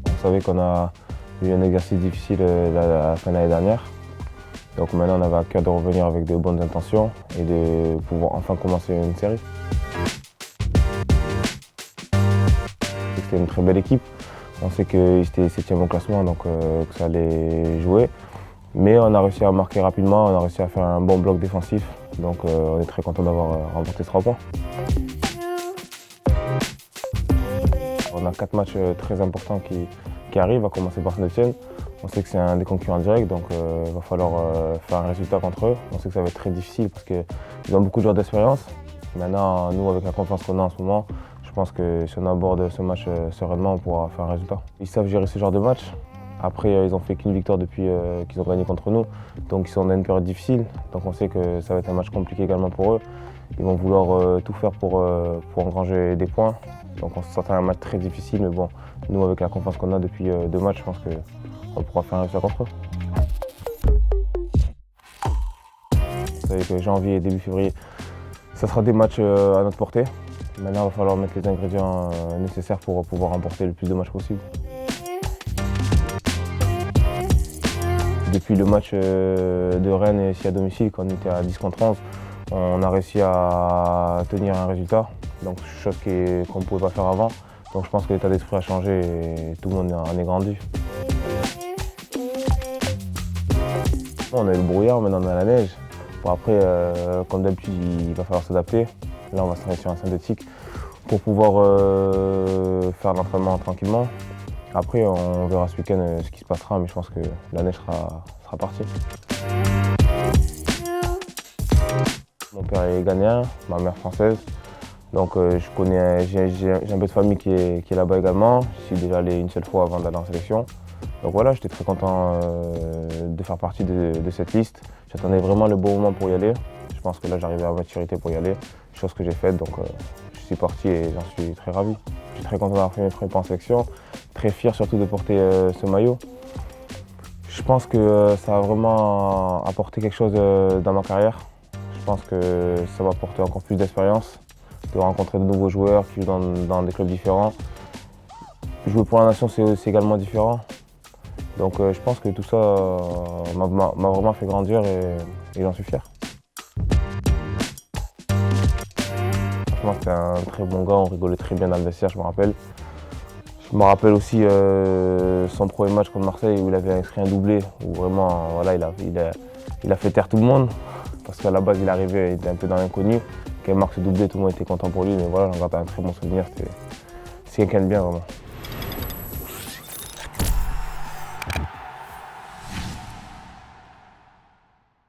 Vous savez qu'on a eu un exercice difficile à la fin de l'année dernière. Donc maintenant, on avait à cœur de revenir avec de bonnes intentions et de pouvoir enfin commencer une série. C'était une très belle équipe. On sait qu'ils étaient 7e au classement, donc que ça allait jouer. Mais on a réussi à marquer rapidement, on a réussi à faire un bon bloc défensif. Donc on est très content d'avoir remporté ce 3 points. On a 4 matchs très importants qui arrivent, à commencer par Saint-Etienne. On sait que c'est un des concurrents directs, donc il va falloir faire un résultat contre eux. On sait que ça va être très difficile parce qu'ils ont beaucoup de joueurs d'expérience. Maintenant, nous, avec la confiance qu'on a en ce moment, je pense que si on aborde ce match sereinement, on pourra faire un résultat. Ils savent gérer ce genre de match. Après, ils n'ont fait qu'une victoire depuis qu'ils ont gagné contre nous. Donc ils sont dans une période difficile. Donc on sait que ça va être un match compliqué également pour eux. Ils vont vouloir tout faire pour engranger des points. Donc on s'attend à un match très difficile, mais bon, nous avec la confiance qu'on a depuis 2 matchs, je pense qu'on pourra faire un résultat contre eux. Vous savez que janvier et début février, ça sera des matchs à notre portée. Maintenant, il va falloir mettre les ingrédients nécessaires pour pouvoir remporter le plus de matchs possible. Depuis le match de Rennes ici à domicile, quand on était à 10 contre 11, on a réussi à tenir un résultat, donc chose qu'on ne pouvait pas faire avant. Donc je pense que l'état d'esprit a changé et tout le monde en est grandi. On a eu le brouillard, maintenant on a la neige. Bon, après, comme d'habitude, il va falloir s'adapter. Là, on va s'arrêter sur un synthétique pour pouvoir faire l'entraînement tranquillement. Après, on verra ce week-end ce qui se passera, mais je pense que la neige sera partie. Mon père est ghanéen, ma mère française. Donc j'ai un peu de famille qui est là-bas également. Je suis déjà allé une seule fois avant d'aller en sélection. Donc voilà, j'étais très content de faire partie de cette liste. J'attendais vraiment le bon moment pour y aller. Je pense que là, j'arrivais à maturité pour y aller, chose que j'ai faite. Donc je suis parti et j'en suis très ravi. Je suis très content d'avoir fait mes premiers pas en sélection. Très fier surtout de porter ce maillot. Je pense que ça a vraiment apporté quelque chose dans ma carrière. Je pense que ça va apporter encore plus d'expérience, de rencontrer de nouveaux joueurs qui jouent dans des clubs différents. Jouer pour la nation, c'est également différent. Donc je pense que tout ça m'a vraiment fait grandir et j'en suis fier. Franchement, c'était un très bon gars, on rigolait très bien dans le vestiaire, je me rappelle. Je me rappelle aussi son premier match contre Marseille où il avait inscrit un doublé, où vraiment voilà, il a fait taire tout le monde. Parce qu'à la base, il arrivait, il était un peu dans l'inconnu. Quand il marque ce doublé, tout le monde était content pour lui, mais voilà, j'en garde un très bon souvenir. C'est quelqu'un de bien vraiment.